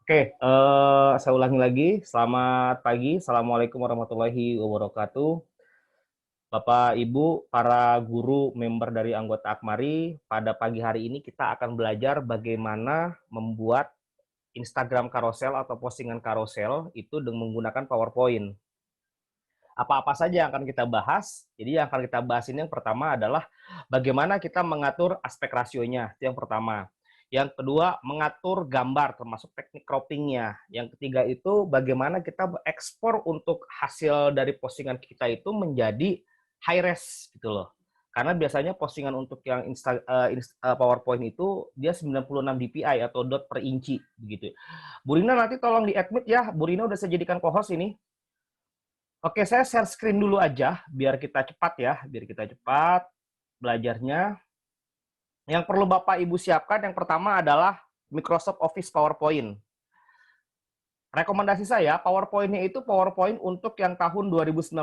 Oke, saya ulangi lagi. Selamat pagi. Assalamualaikum warahmatullahi wabarakatuh. Bapak, Ibu, para guru member dari anggota Akmari, pada pagi hari ini kita akan belajar bagaimana membuat Instagram carousel atau postingan carousel itu dengan menggunakan PowerPoint. Apa-apa saja yang akan kita bahas. Jadi yang akan kita bahas ini yang pertama adalah bagaimana kita mengatur aspek rasionya. Itu yang pertama. Yang kedua, mengatur gambar termasuk teknik croppingnya. Yang ketiga itu bagaimana kita ekspor untuk hasil dari postingan kita itu menjadi high res gitu loh. Karena biasanya postingan untuk yang PowerPoint itu dia 96 dpi atau dot per inci begitu. Bu Rina nanti tolong di-admit ya. Bu Rina udah saya jadikan co-host ini. Oke, saya share screen dulu aja biar kita cepat ya, biar kita cepat belajarnya. Yang perlu Bapak Ibu siapkan yang pertama adalah Microsoft Office PowerPoint. Rekomendasi saya, PowerPoint-nya itu PowerPoint untuk yang tahun 2019.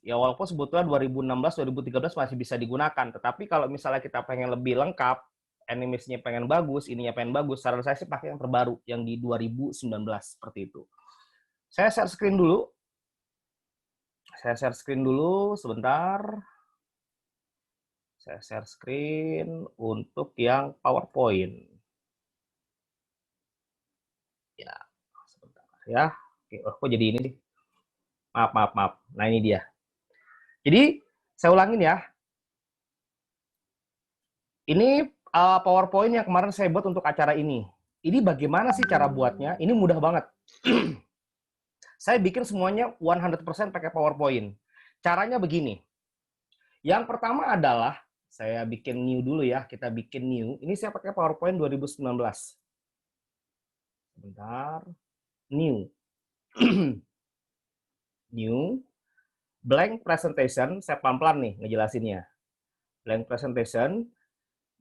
Ya walaupun sebetulnya 2016, 2013 masih bisa digunakan. Tetapi kalau misalnya kita pengen lebih lengkap, animasinya pengen bagus, ininya pengen bagus, saran saya sih pakai yang terbaru, yang di 2019, seperti itu. Saya share screen dulu. Saya share screen dulu, sebentar. Saya share screen untuk yang PowerPoint. Ya, sebentar ya. Oke, kok jadi ini nih? Maaf. Nah, ini dia. Jadi, saya ulangin ya. Ini PowerPoint yang kemarin saya buat untuk acara ini. Ini bagaimana sih cara buatnya? Ini mudah banget. Saya bikin semuanya 100% pakai PowerPoint. Caranya begini. Yang pertama adalah, saya bikin new dulu ya. Kita bikin new. Ini saya pakai PowerPoint 2019. Sebentar. New. New. Blank presentation, saya pelan-pelan nih ngejelasinnya. Blank presentation,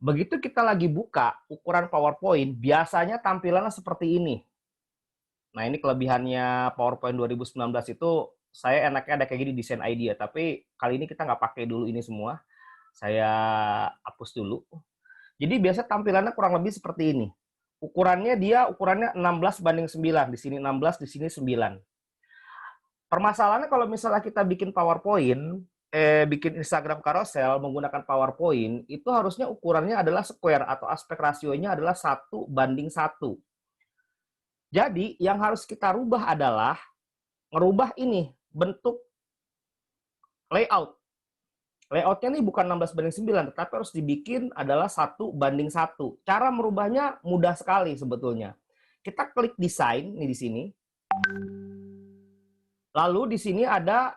begitu kita lagi buka ukuran PowerPoint, biasanya tampilannya seperti ini. Nah, ini kelebihannya PowerPoint 2019 itu, saya enaknya ada kayak gini desain idea, tapi kali ini kita nggak pakai dulu ini semua. Saya hapus dulu. Jadi biasa tampilannya kurang lebih seperti ini. Ukurannya dia ukurannya 16:9, di sini 16, di sini 9. Permasalahannya kalau misalnya kita bikin PowerPoint, bikin Instagram carousel menggunakan PowerPoint, itu harusnya ukurannya adalah square atau aspek rasionya adalah 1:1. Jadi, yang harus kita rubah adalah ngerubah ini, bentuk layout. Layoutnya ini bukan 16:9, tetapi harus dibikin adalah 1:1. Cara merubahnya mudah sekali sebetulnya. Kita klik desain, nih di sini. Lalu di sini ada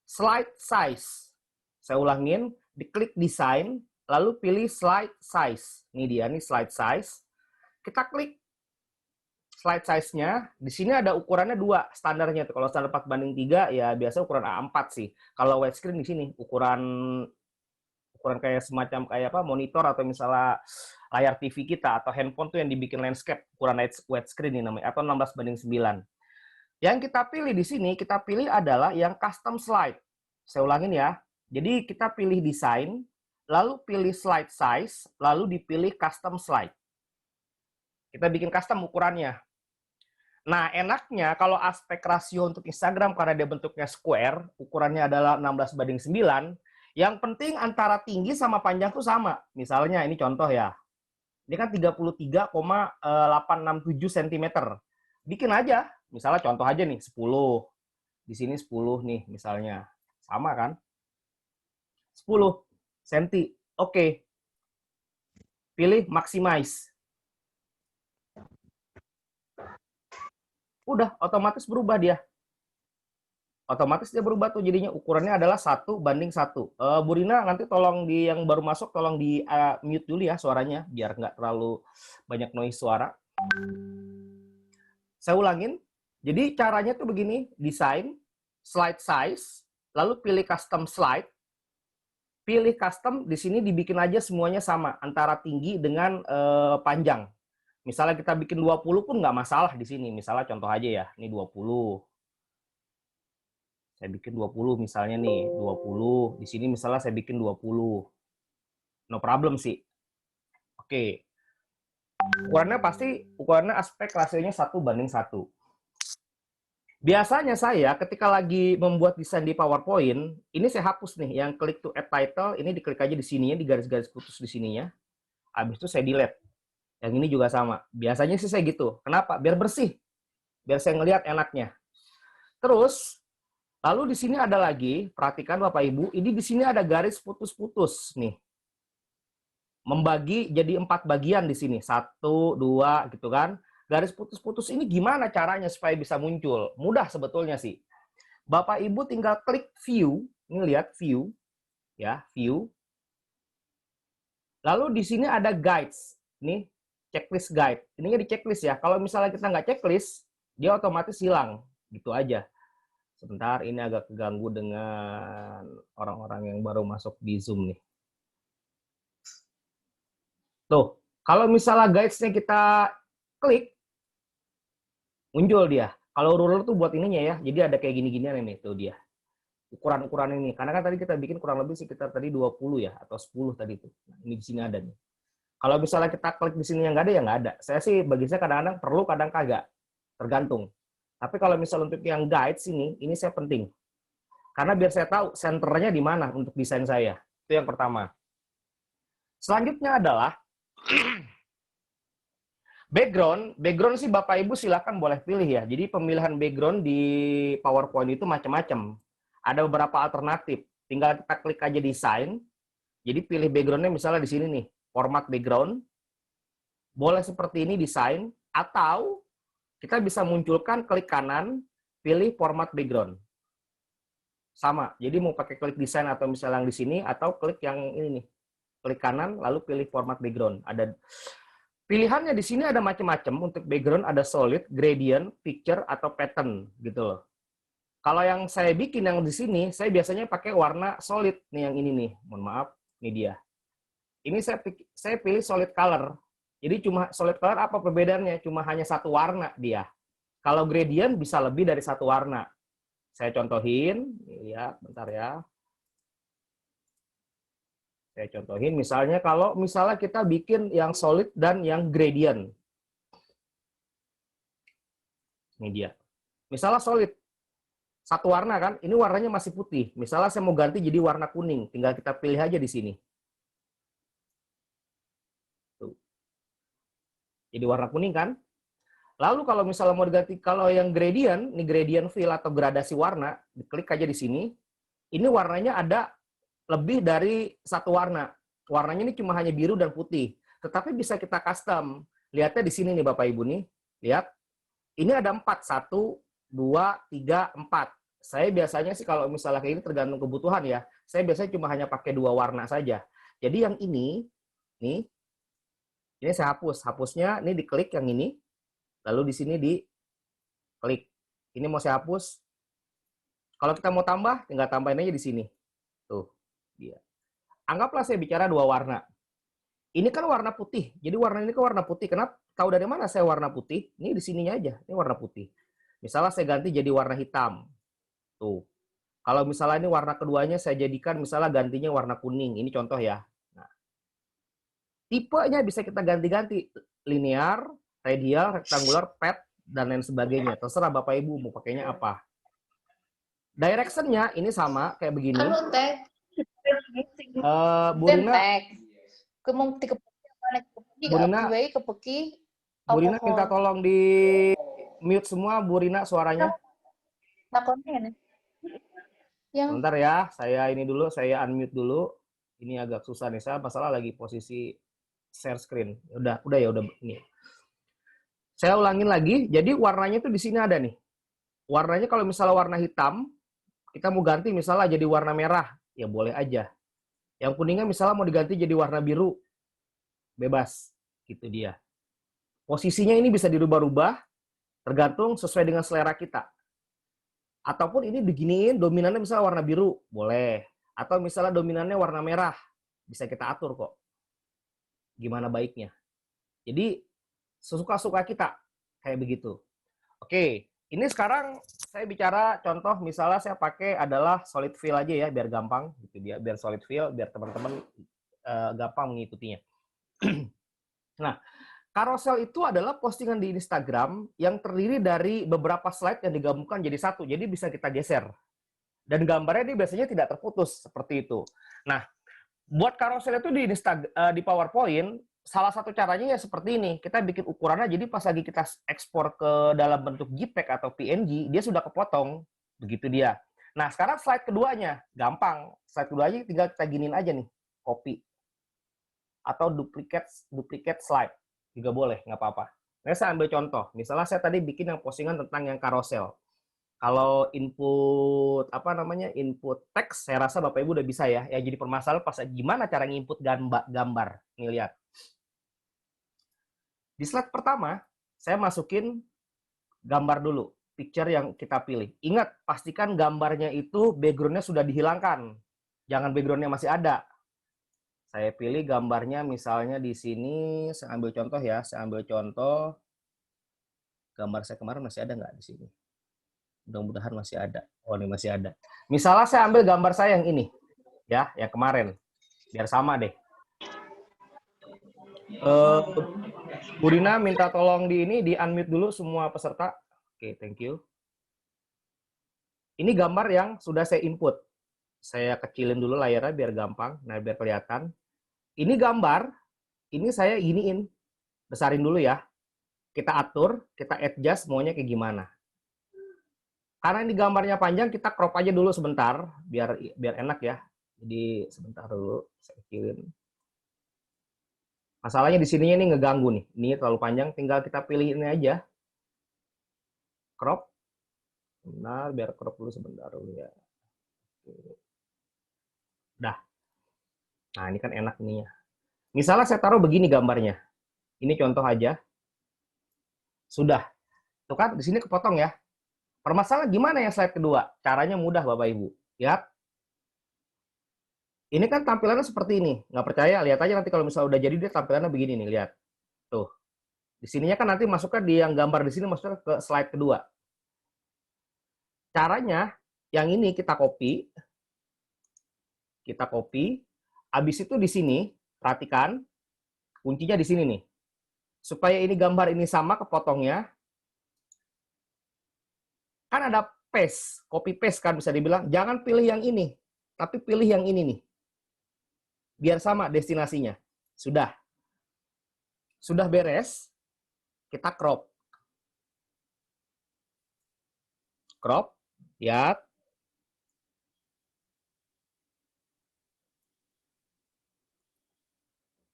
slide size. Saya ulangin, diklik desain, lalu pilih slide size. Ini dia, nih slide size. Kita klik slide size-nya. Di sini ada ukurannya 2 standarnya. Kalau standar 4:3 ya biasa ukuran A4 sih. Kalau widescreen di sini ukuran kayak semacam kayak apa monitor atau misalnya layar TV kita atau handphone tuh yang dibikin landscape ukuran widescreen ini namanya atau 16:9. Yang kita pilih di sini, kita pilih adalah yang custom slide. Saya ulangin ya. Jadi kita pilih desain, lalu pilih slide size, lalu dipilih custom slide. Kita bikin custom ukurannya. Nah, enaknya kalau aspek rasio untuk Instagram karena dia bentuknya square, ukurannya adalah 16:9, yang penting antara tinggi sama panjang tuh sama. Misalnya ini contoh ya. Ini kan 33,867 cm. Bikin aja. Misalnya contoh aja nih 10. Di sini 10 nih misalnya. Sama kan? 10 cm. Oke. Pilih maximize. Udah otomatis berubah dia. Otomatis dia berubah tuh jadinya ukurannya adalah 1:1. Bu Rina nanti tolong di yang baru masuk tolong di mute dulu ya suaranya biar nggak terlalu banyak noise suara. Saya ulangin. Jadi caranya tuh begini, desain, slide size, lalu pilih custom slide, pilih custom, di sini dibikin aja semuanya sama, antara tinggi dengan panjang. Misalnya kita bikin 20 pun nggak masalah di sini. Misalnya contoh aja ya, ini 20. Saya bikin 20 misalnya nih, 20. Di sini misalnya saya bikin 20. No problem sih. Oke. ukurannya aspek rasionya 1:1. Biasanya saya ketika lagi membuat desain di PowerPoint, ini saya hapus nih, yang klik to add title, ini diklik aja di sininya, di garis-garis putus di sininya. Habis itu saya delete. Yang ini juga sama. Biasanya sih saya gitu. Kenapa? Biar bersih. Biar saya ngelihat enaknya. Terus, lalu di sini ada lagi, perhatikan Bapak Ibu, ini di sini ada garis putus-putus nih. Membagi jadi 4 bagian di sini. 1, 2 gitu kan. Garis putus-putus ini gimana caranya supaya bisa muncul? Mudah sebetulnya sih. Bapak Ibu tinggal klik view, ini lihat view, ya view. Lalu di sini ada guides, ini checklist guide. Ininya di checklist ya. Kalau misalnya kita nggak checklist, dia otomatis hilang, gitu aja. Sebentar, ini agak keganggu dengan orang-orang yang baru masuk di Zoom nih. Tuh, kalau misalnya guides-nya kita klik, muncul dia. Kalau ruler tuh buat ininya ya, jadi ada kayak gini-ginian ini, tuh dia. Ukuran-ukuran ini. Karena kan tadi kita bikin kurang lebih sekitar tadi 20 ya, atau 10 tadi tuh. Nah, ini di sini ada nih. Kalau misalnya kita klik di sini yang nggak ada, ya nggak ada. Saya sih, bagi saya kadang-kadang perlu, kadang kagak. Tergantung. Tapi kalau misalnya untuk yang guide ini saya penting. Karena biar saya tahu senternya di mana untuk desain saya. Itu yang pertama. Selanjutnya adalah background. Background sih Bapak Ibu silakan boleh pilih ya. Jadi pemilihan background di PowerPoint itu macam-macam. Ada beberapa alternatif. Tinggal kita klik aja desain. Jadi pilih backgroundnya misalnya di sini nih, format background. Boleh seperti ini desain, atau kita bisa munculkan klik kanan, pilih format background. Sama. Jadi mau pakai klik desain atau misalnya yang di sini, atau klik yang ini nih. Klik kanan, lalu pilih format background. Ada pilihannya di sini ada macam-macam. Untuk background ada solid, gradient, picture, atau pattern gitu loh. Kalau yang saya bikin yang di sini, saya biasanya pakai warna solid nih, yang ini nih. Mohon maaf, ini dia. Ini saya pilih solid color. Jadi cuma solid color apa perbedaannya? Cuma hanya satu warna dia. Kalau gradient bisa lebih dari satu warna. Saya contohin, lihat bentar ya. Saya contohin misalnya kalau misalnya kita bikin yang solid dan yang gradient. Ini dia. Misalnya solid, satu warna kan, ini warnanya masih putih. Misalnya saya mau ganti jadi warna kuning, tinggal kita pilih aja di sini. Tuh. Jadi warna kuning kan. Lalu kalau misalnya mau diganti, kalau yang gradient, ini gradient fill atau gradasi warna, diklik aja di sini. Ini warnanya ada lebih dari satu warna. Warnanya ini cuma hanya biru dan putih. Tetapi bisa kita custom. Lihatnya di sini nih Bapak Ibu nih. Lihat. Ini ada 4. 1, 2, 3, 4. Saya biasanya sih kalau misalnya kayak ini tergantung kebutuhan ya. Saya biasanya cuma hanya pakai 2 warna saja. Jadi yang ini, nih, ini saya hapus. Hapusnya ini diklik yang ini. Lalu di sini diklik. Ini mau saya hapus. Kalau kita mau tambah, tinggal tambahin aja di sini. Tuh, dia. Anggaplah saya bicara 2 warna. Ini kan warna putih. Jadi warna ini kan warna putih. Kenapa? Tahu dari mana saya warna putih? Ini di sininya aja. Ini warna putih. Misalnya saya ganti jadi warna hitam. Tuh. Kalau misalnya ini warna keduanya saya jadikan misalnya gantinya warna kuning. Ini contoh ya. Nah, tipenya bisa kita ganti-ganti. Linear, radial, rektangular, pad, dan lain sebagainya. Terserah Bapak Ibu mau pakainya apa. Direction-nya ini sama kayak begini. Anu teh. Bu Rina, Bu Rina minta tolong di mute semua Bu Rina suaranya. Bentar ya, saya ini dulu, saya unmute dulu. Ini agak susah nih, saya masalah lagi posisi share screen. Udah ya, udah ini. Saya ulangin lagi, jadi warnanya tuh di sini ada nih. Warnanya kalau misalnya warna hitam, kita mau ganti misalnya jadi warna merah, ya boleh aja. Yang kuningnya misalnya mau diganti jadi warna biru, bebas. Gitu dia. Posisinya ini bisa dirubah-rubah, tergantung sesuai dengan selera kita. Ataupun ini diginiin, dominannya misalnya warna biru, boleh. Atau misalnya dominannya warna merah, bisa kita atur kok. Gimana baiknya. Jadi, sesuka-suka kita, kayak begitu. Oke, ini sekarang saya bicara contoh misalnya saya pakai adalah solid fill aja ya biar gampang gitu dia, biar solid fill biar teman-teman gampang mengikutinya. Nah, Carousel itu adalah postingan di Instagram yang terdiri dari beberapa slide yang digabungkan jadi satu. Jadi bisa kita geser. Dan gambarnya dia biasanya tidak terputus seperti itu. Nah, buat carousel itu di PowerPoint, salah satu caranya ya seperti ini. Kita bikin ukurannya, jadi pas lagi kita ekspor ke dalam bentuk JPEG atau PNG, dia sudah kepotong. Begitu dia. Nah, sekarang slide keduanya. Gampang. Slide keduanya tinggal kita giniin aja nih. Copy. Atau duplicate slide. Juga boleh, nggak apa-apa. Nah, saya ambil contoh. Misalnya saya tadi bikin yang postingan tentang yang carousel. Kalau input input teks, saya rasa Bapak Ibu udah bisa ya. Ya jadi permasalahan pas gimana cara nginput gambar. Nih lihat. Di slide pertama, saya masukin gambar dulu, picture yang kita pilih. Ingat, pastikan gambarnya itu background-nya sudah dihilangkan. Jangan background-nya masih ada. Saya pilih gambarnya misalnya di sini, saya ambil contoh ya. Saya ambil contoh gambar saya kemarin masih ada nggak di sini? Mudah-mudahan masih ada. Oh, ini masih ada. Misalnya saya ambil gambar saya yang ini, ya, yang kemarin. Biar sama deh. Bu Rina minta tolong di unmute dulu semua peserta. Oke, thank you. Ini gambar yang sudah saya input. Saya kecilin dulu layarnya biar gampang, nah biar kelihatan. Ini gambar, ini saya giniin. Besarin dulu ya. Kita atur, kita adjust maunya kayak gimana. Karena ini gambarnya panjang, kita crop aja dulu sebentar, biar enak ya. Jadi sebentar dulu, saya kecilin. Masalahnya di sininya ini ngeganggu nih. Ini terlalu panjang, tinggal kita pilih ini aja. Crop. Benar, biar crop dulu sebentar dulu ya. Dah. Nah, ini kan enak nih ya. Misalnya saya taruh begini gambarnya. Ini contoh aja. Sudah. Tuh kan, di sini kepotong ya. Permasalahan gimana yang slide kedua? Caranya mudah Bapak Ibu. Lihat. Ini kan tampilannya seperti ini. Nggak percaya, lihat aja nanti kalau misalnya udah jadi dia tampilannya begini nih, lihat. Tuh. Di sininya kan nanti masuknya di yang gambar di sini masuknya ke slide kedua. Caranya, yang ini kita copy. Kita copy. Habis itu di sini, perhatikan, kuncinya di sini nih. Supaya ini gambar ini sama kepotongnya, kan ada paste, copy paste kan bisa dibilang. Jangan pilih yang ini, tapi pilih yang ini nih. Biar sama destinasinya. Sudah. Sudah beres, kita crop. Crop, lihat.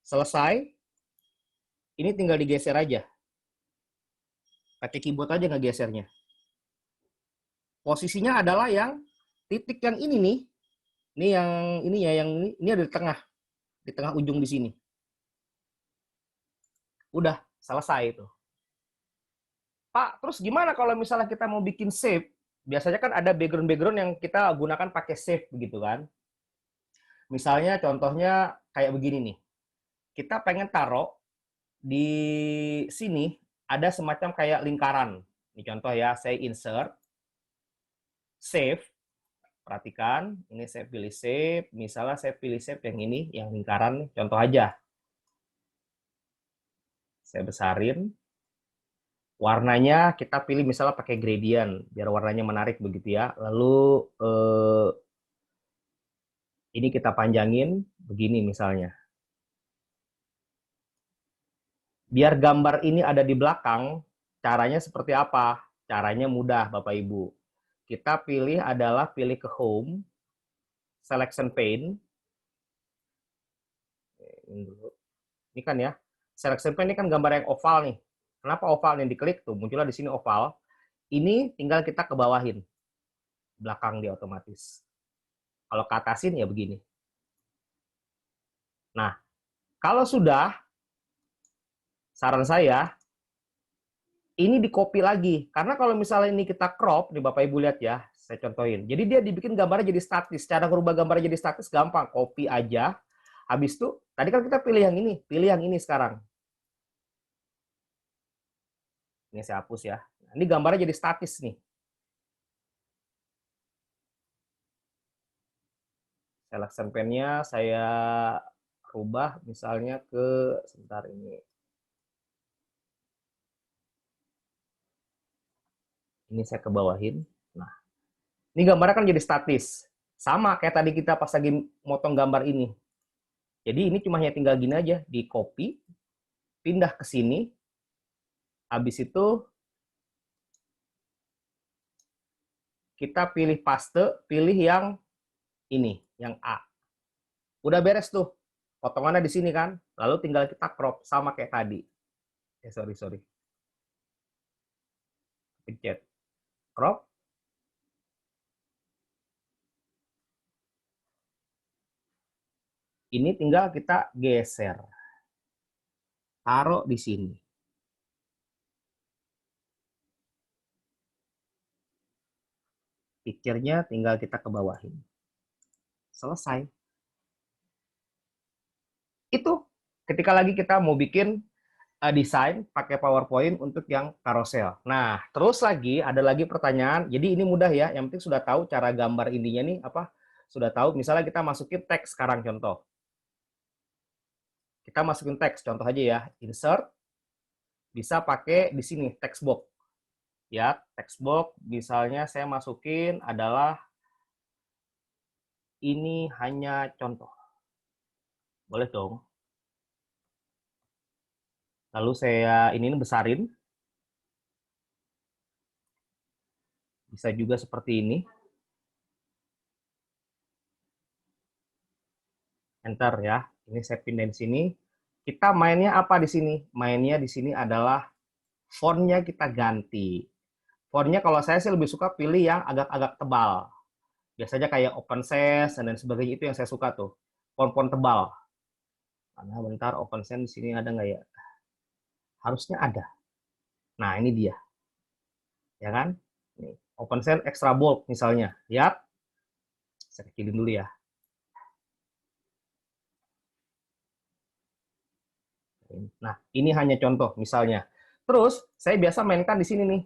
Selesai. Ini tinggal digeser aja. Pakai keyboard aja ngegesernya. Posisinya adalah yang titik yang ini nih. Ini yang ini ya, yang ini ada di tengah ujung di sini. Udah selesai itu. Pak, terus gimana kalau misalnya kita mau bikin save? Biasanya kan ada background-background yang kita gunakan pakai save begitu kan. Misalnya contohnya kayak begini nih. Kita pengen taruh di sini ada semacam kayak lingkaran. Ini contoh ya, saya insert, save. Perhatikan, ini saya pilih save. Misalnya saya pilih save yang ini, yang lingkaran, contoh aja. Saya besarin. Warnanya kita pilih misalnya pakai gradient, biar warnanya menarik begitu ya. Lalu ini kita panjangin, begini misalnya. Biar gambar ini ada di belakang, caranya seperti apa? Caranya mudah Bapak Ibu. Kita pilih adalah pilih ke home, selection pane. Ini kan ya, selection pane ini kan gambar yang oval nih. Kenapa oval nih? Diklik tuh, munculnya di sini oval. Ini tinggal kita ke bawahin. Belakang dia otomatis. Kalau ke atasin ya begini. Nah, kalau sudah, saran saya, ini di copy lagi. Karena kalau misalnya ini kita crop, nih Bapak Ibu lihat ya, saya contohin. Jadi dia dibikin gambarnya jadi statis. Cara merubah gambarnya jadi statis gampang. Copy aja. Habis itu, tadi kan kita pilih yang ini. Pilih yang ini sekarang. Ini saya hapus ya. Ini gambarnya jadi statis nih. Selection pen-nya saya rubah misalnya ke, sebentar ini. Ini saya ke bawahin. Nah, ini gambarnya kan jadi statis. Sama kayak tadi kita pas lagi motong gambar ini. Jadi ini cuma hanya tinggal gini aja, di copy, pindah ke sini, habis itu kita pilih paste, pilih yang ini, yang A. Udah beres tuh, potongannya di sini kan, lalu tinggal kita crop sama kayak tadi. Sorry. Pencet crop. Ini tinggal kita geser. Taruh di sini. Picture-nya tinggal kita ke bawahin. Selesai. Itu ketika lagi kita mau bikin desain pakai PowerPoint untuk yang carousel. Nah, terus lagi ada lagi pertanyaan. Jadi ini mudah ya. Yang penting sudah tahu cara gambar ininya nih apa? Sudah tahu. Misalnya kita masukin teks sekarang contoh. Kita masukin teks contoh aja ya. Insert bisa pakai di sini text box. Ya, text box misalnya saya masukin adalah ini hanya contoh. Boleh dong. Lalu saya ini besarin. Bisa juga seperti ini. Enter ya. Ini saya pindahin sini. Kita mainnya apa di sini? Mainnya di sini adalah fontnya kita ganti. Fontnya kalau saya sih lebih suka pilih yang agak-agak tebal. Biasanya kayak Open Sans dan sebagainya itu yang saya suka tuh. Font-font tebal. Mana bentar Open Sans di sini ada nggak ya? Harusnya ada. Nah, ini dia. Ya kan? Nih, Open Sans Extra Bold misalnya. Lihat. Saya kecilin dulu ya. Nah, ini hanya contoh misalnya. Terus, saya biasa mainkan di sini nih.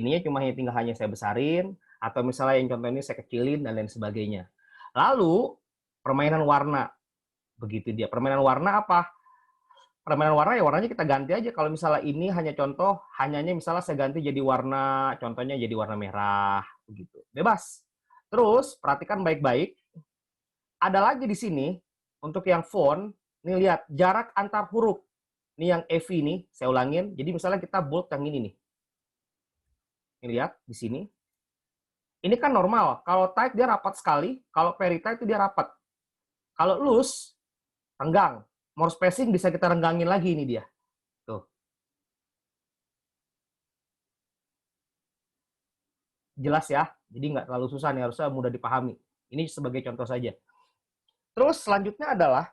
Ininya cuma hanya saya besarin, atau misalnya yang contoh ini saya kecilin, dan lain sebagainya. Lalu, permainan warna. Begitu dia. Permainan warna apa? Permainan warna ya warnanya kita ganti aja. Kalau misalnya ini hanya contoh, hanyanya misalnya saya ganti jadi warna, contohnya jadi warna merah. Begitu. Bebas. Terus, perhatikan baik-baik. Ada lagi di sini, untuk yang font, nih lihat, jarak antar huruf. Ini yang EV nih, saya ulangin. Jadi misalnya kita bold yang ini nih. Ini lihat di sini. Ini kan normal. Kalau tight dia rapat sekali, kalau very tight itu dia rapat. Kalau loose, renggang. More spacing bisa kita renggangin lagi ini dia. Tuh. Jelas ya. Jadi nggak terlalu susah nih, harusnya mudah dipahami. Ini sebagai contoh saja. Terus selanjutnya adalah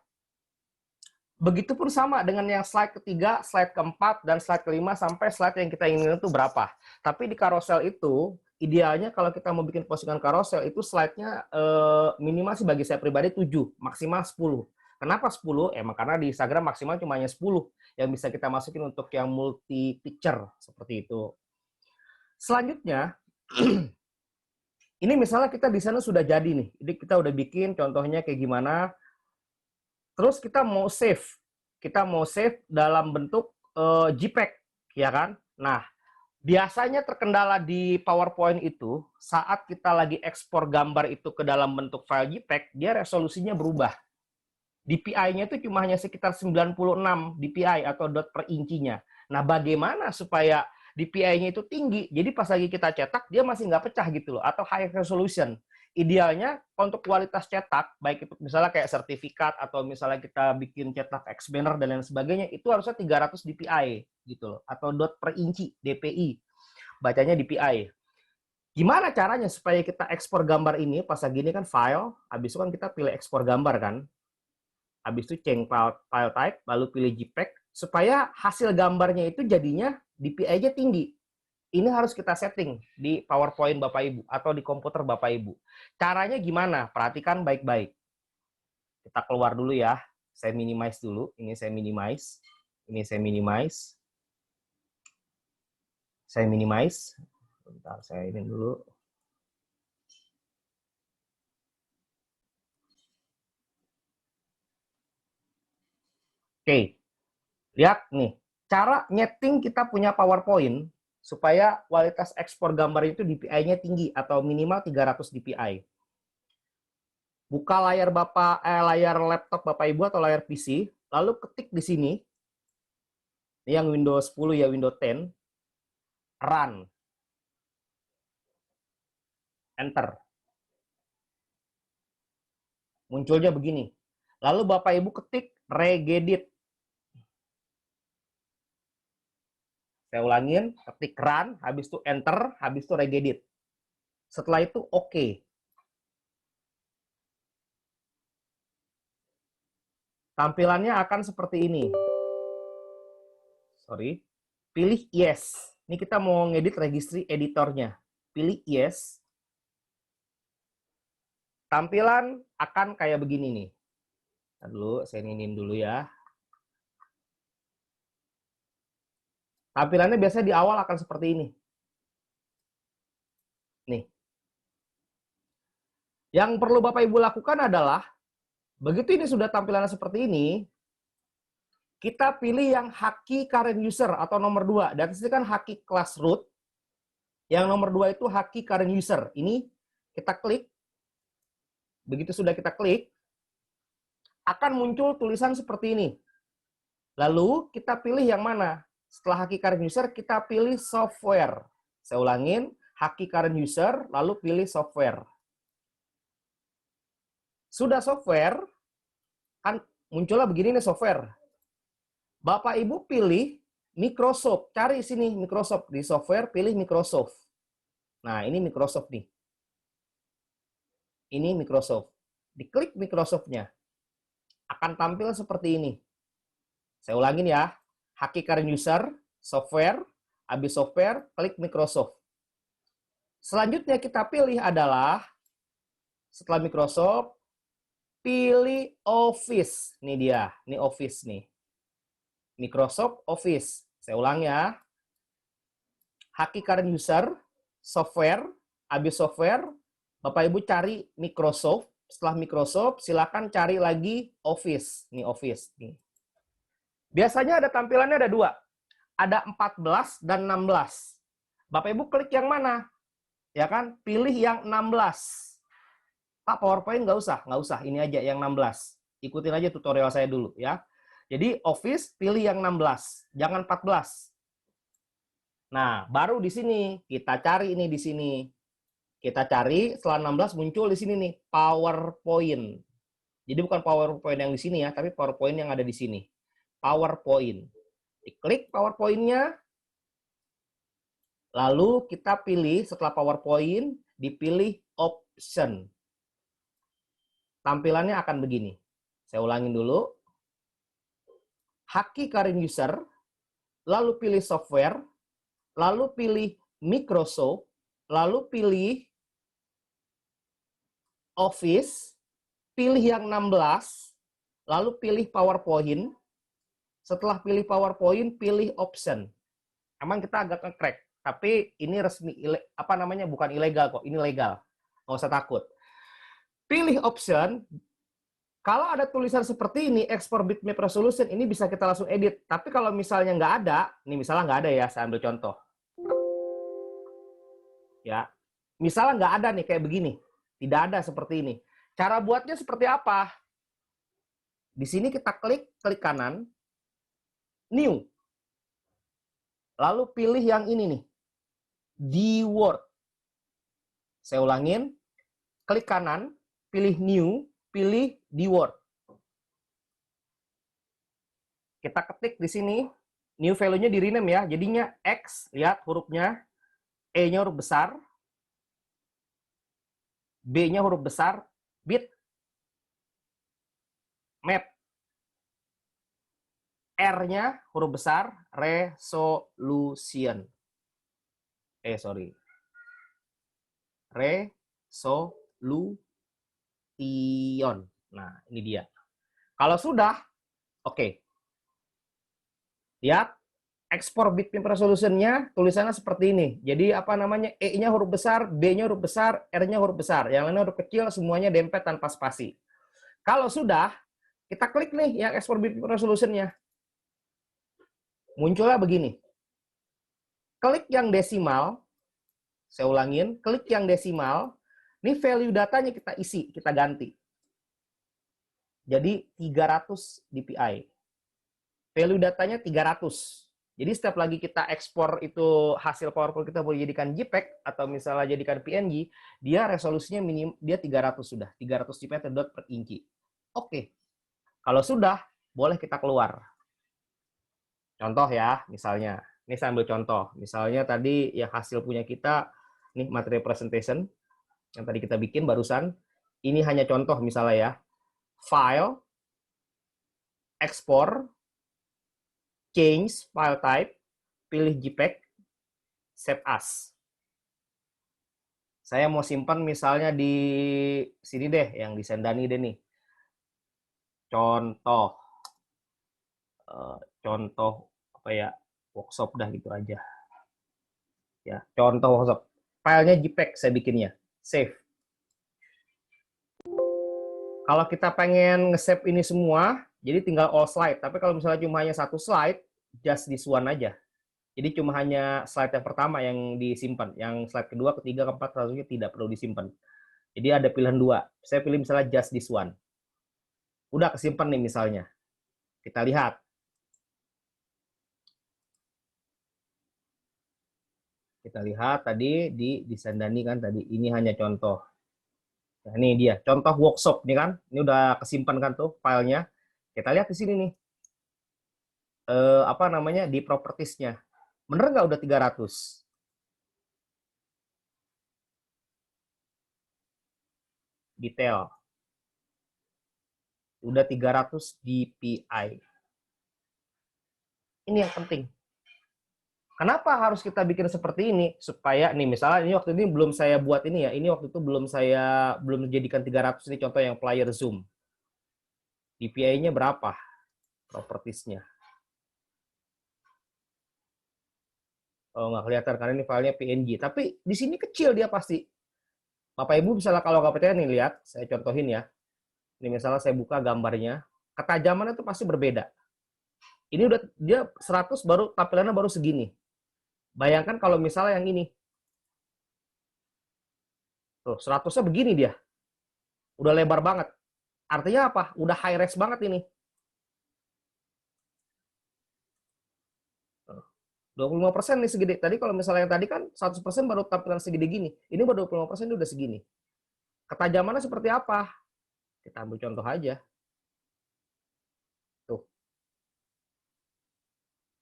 begitupun sama dengan yang slide ketiga, slide keempat, dan slide kelima sampai slide yang kita inginkan itu berapa. Tapi di carousel itu, idealnya kalau kita mau bikin postingan carousel itu slide-nya minimal sih bagi saya pribadi 7, maksimal 10. Kenapa 10? Emang karena di Instagram maksimal cuma hanya 10 yang bisa kita masukin untuk yang multi picture seperti itu. Selanjutnya, ini misalnya kita di sana sudah jadi nih. Jadi kita udah bikin contohnya kayak gimana. Terus kita mau save. Kita mau save dalam bentuk JPEG, ya kan? Nah, biasanya terkendala di PowerPoint itu, saat kita lagi ekspor gambar itu ke dalam bentuk file JPEG, dia resolusinya berubah. DPI-nya itu cuma hanya sekitar 96 DPI atau dot per incinya. Nah, bagaimana supaya DPI-nya itu tinggi? Jadi pas lagi kita cetak, dia masih nggak pecah gitu loh, atau high resolution. Idealnya untuk kualitas cetak, baik itu misalnya kayak sertifikat atau misalnya kita bikin cetak X-banner dan lain sebagainya, itu harusnya 300 DPI gitu loh, atau dot per inci DPI. Bacanya DPI. Gimana caranya supaya kita ekspor gambar ini pas lagi ini kan file, habis itu kan kita pilih ekspor gambar kan. Habis itu change file type, lalu pilih JPEG, supaya hasil gambarnya itu jadinya DPI-nya tinggi. Ini harus kita setting di PowerPoint Bapak Ibu atau di komputer Bapak Ibu. Caranya gimana? Perhatikan baik-baik. Kita keluar dulu ya. Saya minimize dulu. Ini saya minimize. Ini saya minimize. Saya minimize. Bentar, saya ini dulu. Oke. Lihat nih. Cara nyeting kita punya PowerPoint supaya kualitas ekspor gambar itu DPI-nya tinggi atau minimal 300 DPI. Buka layar layar laptop Bapak Ibu atau layar PC, lalu ketik di sini. Ini yang Windows 10 ya, Windows 10. Run. Enter. Munculnya begini. Lalu Bapak Ibu ketik regedit. Saya ulangin, ketik run, habis itu enter, habis itu regedit. Setelah itu oke. Tampilannya akan seperti ini. Sorry. Pilih yes. Ini kita mau ngedit registry editornya. Pilih yes. Tampilan akan kayak begini nih. Ntar dulu, saya ingin dulu ya. Tampilannya biasanya di awal akan seperti ini. Nih. Yang perlu Bapak Ibu lakukan adalah, begitu ini sudah tampilannya seperti ini, kita pilih yang haki current user atau nomor 2. Dan ini kan haki class root. Yang nomor 2 itu haki current user. Ini kita klik. Begitu sudah kita klik, akan muncul tulisan seperti ini. Lalu kita pilih yang mana? Setelah haki current user, kita pilih software. Saya ulangin, haki current user, lalu pilih software. Sudah software, kan munculnya begini nih software. Bapak Ibu pilih Microsoft, cari sini Microsoft di software, pilih Microsoft. Nah, ini Microsoft nih. Ini Microsoft. Diklik Microsoft-nya. Akan tampil seperti ini. Saya ulangin ya. Haki current user, software, habis software, klik Microsoft. Selanjutnya kita pilih adalah, setelah Microsoft, pilih Office. Ini dia, ini Office nih. Microsoft Office. Saya ulang ya. Haki current user, software, habis software, Bapak Ibu cari Microsoft. Setelah Microsoft, silakan cari lagi Office. Ini Office. Nih. Biasanya ada tampilannya ada 2. Ada 14 dan 16. Bapak Ibu klik yang mana? Ya kan? Pilih yang 16. Pak, PowerPoint nggak usah. Ini aja yang 16. Ikutin aja tutorial saya dulu ya. Jadi Office pilih yang 16, jangan 14. Nah, baru di sini kita cari ini di sini. Kita cari setelah 16 muncul di sini nih PowerPoint. Jadi bukan PowerPoint yang di sini ya, tapi PowerPoint yang ada di sini. PowerPoint. Diklik PowerPoint-nya. Lalu kita pilih setelah PowerPoint, dipilih Option. Tampilannya akan begini. Saya ulangin dulu. Haki current user, lalu pilih software, lalu pilih Microsoft, lalu pilih Office, pilih yang 16, lalu pilih PowerPoint. Setelah pilih PowerPoint, pilih Option. Emang kita agak nge-crack, tapi ini resmi, bukan ilegal kok, ini legal. Nggak usah takut. Pilih Option. Kalau ada tulisan seperti ini, export bitmap resolution, ini bisa kita langsung edit. Tapi kalau misalnya nggak ada, ini misalnya nggak ada ya, saya ambil contoh. Ya, misalnya nggak ada nih kayak begini, tidak ada seperti ini. Cara buatnya seperti apa? Di sini kita klik kanan, new. Lalu pilih yang ini nih, the word. Saya ulangin, klik kanan, pilih new, pilih the word. Kita ketik di sini, new value-nya di rename ya, jadinya X, lihat hurufnya, E-nya huruf besar, B-nya huruf besar, bit, map, R-nya huruf besar, resolution. Resolution. Nah, ini dia. Kalau sudah, oke. Lihat, ekspor bitmap resolution-nya tulisannya seperti ini. Jadi apa namanya? E-nya huruf besar, B-nya huruf besar, R-nya huruf besar. Yang lainnya huruf kecil, semuanya dempet tanpa spasi. Kalau sudah, kita klik nih yang ekspor bitmap resolution-nya. Munculnya begini. Klik yang desimal, saya ulangin, klik yang desimal, ini value datanya kita isi, kita ganti. Jadi 300 dpi. Value datanya 300. Jadi setiap lagi kita ekspor itu hasil PowerPoint kita boleh jadikan JPEG atau misalnya jadikan PNG, dia resolusinya minim, dia 300 sudah. 300 dpi atau dot per inci. Oke. Kalau sudah, boleh kita keluar. Contoh ya, misalnya. Ini saya ambil contoh. Misalnya tadi yang hasil punya kita, nih materi presentation, yang tadi kita bikin barusan. Ini hanya contoh misalnya ya. File, export, change file type, pilih JPEG, save as. Saya mau simpan misalnya di sini deh, yang di Sendani deh nih. Contoh, contoh apa ya, workshop dah gitu aja. Ya, contoh workshop. Filenya JPEG saya bikinnya, save. Kalau kita pengen nge-save ini semua, jadi tinggal all slide. Tapi kalau misalnya cuma hanya satu slide, just this one aja. Jadi cuma hanya slide yang pertama yang disimpan. Yang slide kedua, ketiga, keempat, selanjutnya tidak perlu disimpan. Jadi ada pilihan dua. Saya pilih misalnya just this one. Udah kesimpan nih misalnya. Kita lihat. Kita lihat tadi di Sandani kan tadi. Ini hanya contoh. Nah, ini dia. Contoh workshop nih kan. Ini udah kesimpan kan tuh filenya. Kita lihat di sini nih. Apa namanya, di propertiesnya. Bener nggak udah 300? Detail. Udah 300 dpi. Ini yang penting. Kenapa harus kita bikin seperti ini? Supaya nih misalnya ini waktu ini belum saya buat ini ya. Ini waktu itu belum jadikan 300 ini contoh yang player zoom. DPI-nya berapa? Propertiesnya. Oh, nggak kelihatan karena ini filenya PNG. Tapi di sini kecil dia pasti. Bapak Ibu misalnya kalau nggak percaya nih lihat, saya contohin ya. Ini misalnya saya buka gambarnya, ketajamannya itu pasti berbeda. Ini udah dia 100 baru tampilannya baru segini. Bayangkan kalau misalnya yang ini. Tuh, 100-nya begini dia. Udah lebar banget. Artinya apa? Udah high res banget ini. 25% nih segede. Tadi kalau misalnya yang tadi kan 100% baru tampilan segede gini. Ini baru 25% udah segini. Ketajamannya seperti apa? Kita ambil contoh aja. Tuh.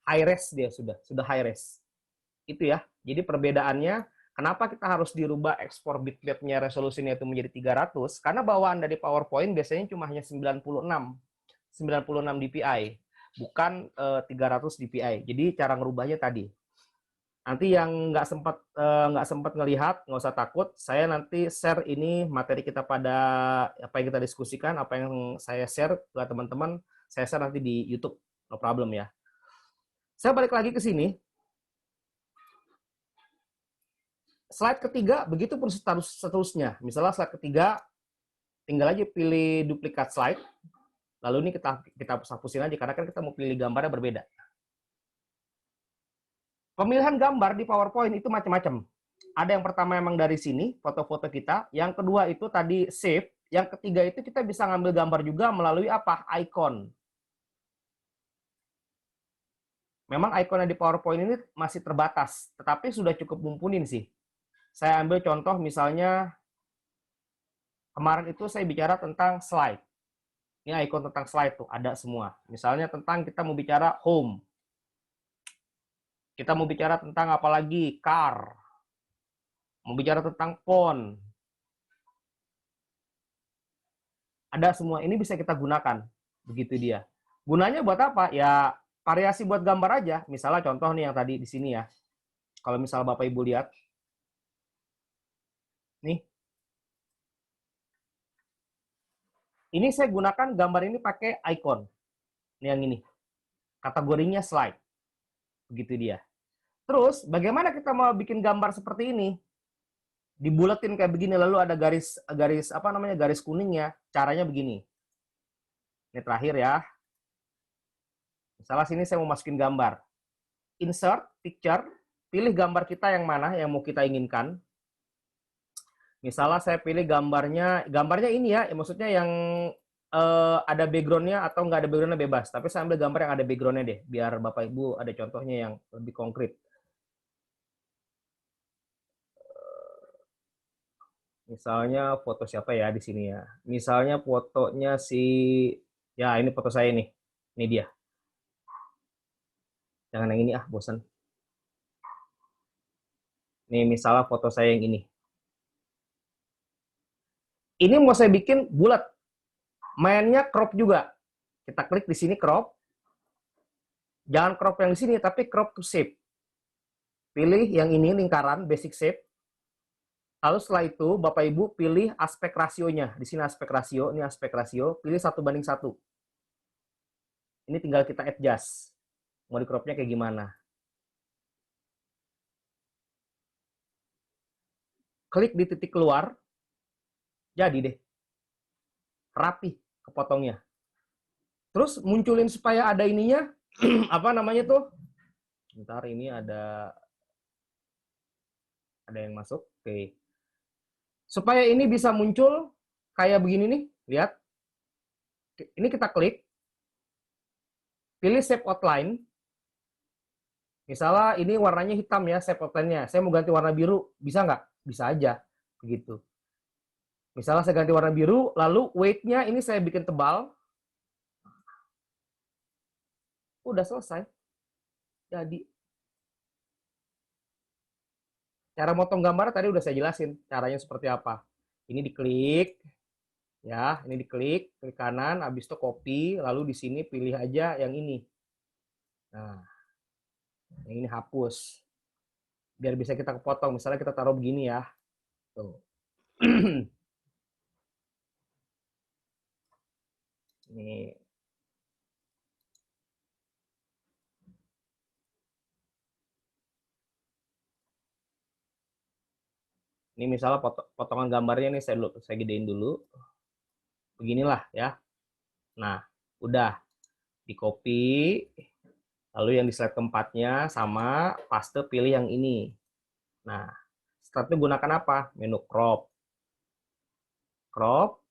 High res dia sudah high res. Itu ya. Jadi perbedaannya kenapa kita harus dirubah ekspor bitmap-nya resolusinya itu menjadi 300? Karena bawaan dari PowerPoint biasanya cuma hanya 96 dpi, bukan 300 dpi. Jadi cara ngerubahnya tadi. Nanti yang nggak sempat ngelihat, nggak usah takut. Saya nanti share ini materi kita pada apa yang kita diskusikan, apa yang saya share ke teman-teman, saya share nanti di YouTube, no problem ya. Saya balik lagi ke sini. Slide ketiga, begitu pun seterusnya. Misalnya slide ketiga, tinggal aja pilih duplikat slide. Lalu ini kita hapusin aja, karena kan kita mau pilih gambarnya berbeda. Pemilihan gambar di PowerPoint itu macam-macam. Ada yang pertama emang dari sini, foto-foto kita. Yang kedua itu tadi save. Yang ketiga itu kita bisa ngambil gambar juga melalui apa? Icon. Memang ikonnya di PowerPoint ini masih terbatas, tetapi sudah cukup mumpuni sih. Saya ambil contoh misalnya, kemarin itu saya bicara tentang slide. Ini icon tentang slide tuh, ada semua. Misalnya tentang kita mau bicara home. Kita mau bicara tentang apa lagi? Car. Mau bicara tentang phone. Ada semua. Ini bisa kita gunakan. Begitu dia. Gunanya buat apa? Ya variasi buat gambar aja. Misalnya contoh nih yang tadi di sini ya. Kalau misal Bapak Ibu lihat. Nih. Ini saya gunakan gambar ini pakai icon. Ini yang ini. Kategorinya slide. Begitu dia. Terus, bagaimana kita mau bikin gambar seperti ini? Dibuletin kayak begini, lalu ada garis apa namanya, garis kuningnya. Caranya begini. Ini terakhir ya. Misalnya sini saya mau masukin gambar. Insert picture. pilih gambar kita yang mana yang mau kita inginkan. Misalnya saya pilih gambarnya ini ya, maksudnya yang ada background-nya atau nggak ada background-nya bebas. Tapi saya ambil gambar yang ada background-nya deh, biar Bapak Ibu ada contohnya yang lebih konkret. Misalnya foto siapa ya di sini ya. Misalnya fotonya ya ini foto saya nih. Ini dia. Jangan yang ini bosan. Nih misalnya foto saya yang ini. Ini mau saya bikin bulat. Mainnya crop juga. Kita klik di sini crop. Jangan crop yang di sini, tapi crop to shape. Pilih yang ini lingkaran basic shape. Lalu setelah itu Bapak Ibu pilih aspek rasionya. Di sini aspek rasio, ini aspek rasio. Pilih 1:1. Ini tinggal kita adjust. Mau di cropnya kayak gimana. Klik di titik keluar. Jadi deh. Rapi kepotongnya. Terus munculin supaya ada ininya. Apa namanya tuh? Bentar, ini ada yang masuk. Oke. Supaya ini bisa muncul kayak begini nih. Lihat. Ini kita klik. Pilih shape outline. Misalnya ini warnanya hitam ya, shape outline-nya. Saya mau ganti warna biru. Bisa nggak? Bisa aja. Begitu. Misalnya saya ganti warna biru, lalu weight-nya ini saya bikin tebal. Udah selesai. Jadi. Cara motong gambar tadi udah saya jelasin. Caranya seperti apa. Ini diklik. Ya, ini diklik. Klik kanan, habis itu copy. Lalu di sini pilih aja yang ini. Nah, yang ini hapus. Biar bisa kita kepotong. Misalnya kita taruh begini ya. Tuh. Ini. Ini misalnya potongan gambarnya nih saya gedein dulu. Beginilah ya. Nah, udah di copy. Lalu yang di slide keempatnya sama paste pilih yang ini. Nah, setelah itu gunakan apa? Menu crop. Crop.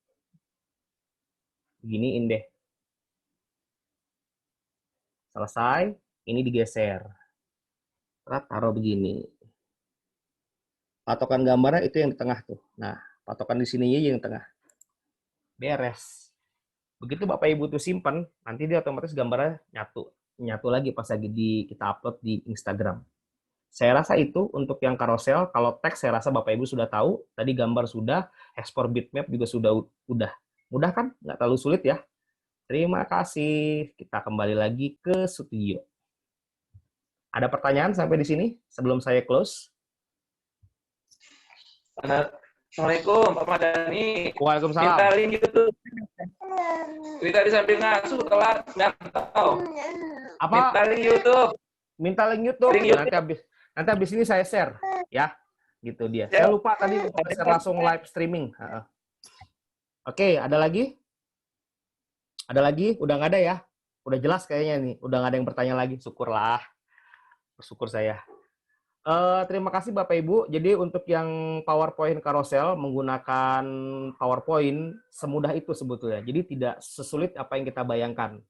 Beginiin deh. Selesai, ini digeser. Taruh begini. Patokan gambarnya itu yang di tengah tuh. Nah, patokan di sini yang di tengah. Beres. Begitu Bapak Ibu tuh simpan, nanti dia otomatis gambarnya nyatu lagi pas lagi kita upload di Instagram. Saya rasa itu untuk yang carousel. Kalau teks saya rasa Bapak Ibu sudah tahu. Tadi gambar sudah, ekspor bitmap juga udah. Mudah kan? Nggak terlalu sulit ya. Terima kasih. Kita kembali lagi ke studio. Ada pertanyaan sampai di sini sebelum saya close? Assalamualaikum Pak Madani. Waalaikumsalam. Minta link YouTube. Kita di samping ngasuh telat ngantau. Apa? Minta link YouTube. Minta link YouTube. Nanti habis ini saya share ya. Gitu dia. Ya. Saya lupa tadi share langsung live streaming. Oke, ada lagi? Ada lagi? Udah nggak ada ya? Udah jelas kayaknya nih. Udah nggak ada yang bertanya lagi. Syukurlah. Bersyukur saya. Terima kasih Bapak Ibu. Jadi untuk yang PowerPoint carousel menggunakan PowerPoint semudah itu sebetulnya. Jadi tidak sesulit apa yang kita bayangkan.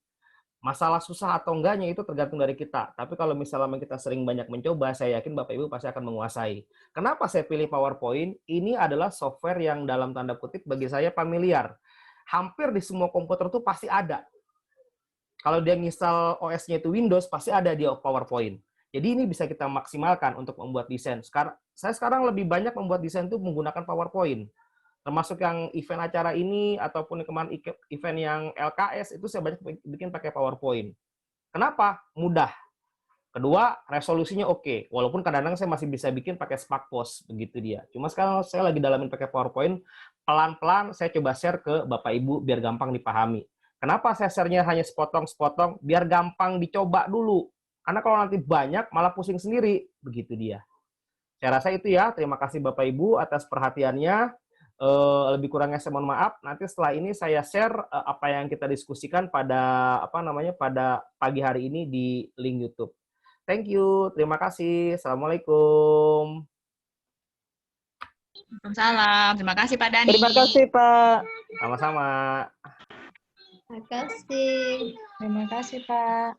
Masalah susah atau enggaknya itu tergantung dari kita. Tapi kalau misalnya kita sering banyak mencoba, saya yakin Bapak Ibu pasti akan menguasai. Kenapa saya pilih PowerPoint? Ini adalah software yang dalam tanda kutip bagi saya familiar. Hampir di semua komputer tuh pasti ada. Kalau dia install OS-nya itu Windows, pasti ada di PowerPoint. Jadi ini bisa kita maksimalkan untuk membuat desain. Saya sekarang lebih banyak membuat desain itu menggunakan PowerPoint. Termasuk yang event acara ini, ataupun kemarin event yang LKS, itu saya banyak bikin pakai PowerPoint. Kenapa? Mudah. Kedua, resolusinya oke. Walaupun kadang-kadang saya masih bisa bikin pakai Sparkpost, begitu dia. Cuma sekarang saya lagi dalamin pakai PowerPoint, pelan-pelan saya coba share ke Bapak Ibu biar gampang dipahami. Kenapa saya share-nya hanya sepotong-sepotong? Biar gampang dicoba dulu. Karena kalau nanti banyak, malah pusing sendiri. Begitu dia. Saya rasa itu ya. Terima kasih Bapak Ibu atas perhatiannya. Lebih kurangnya saya mohon maaf. Nanti setelah ini saya share apa yang kita diskusikan pada pada pagi hari ini di link YouTube. Thank you. Terima kasih. Assalamualaikum. Waalaikumsalam. Terima kasih Pak Dani. Terima kasih, Pak. Sama-sama. Terima kasih. Terima kasih, Pak.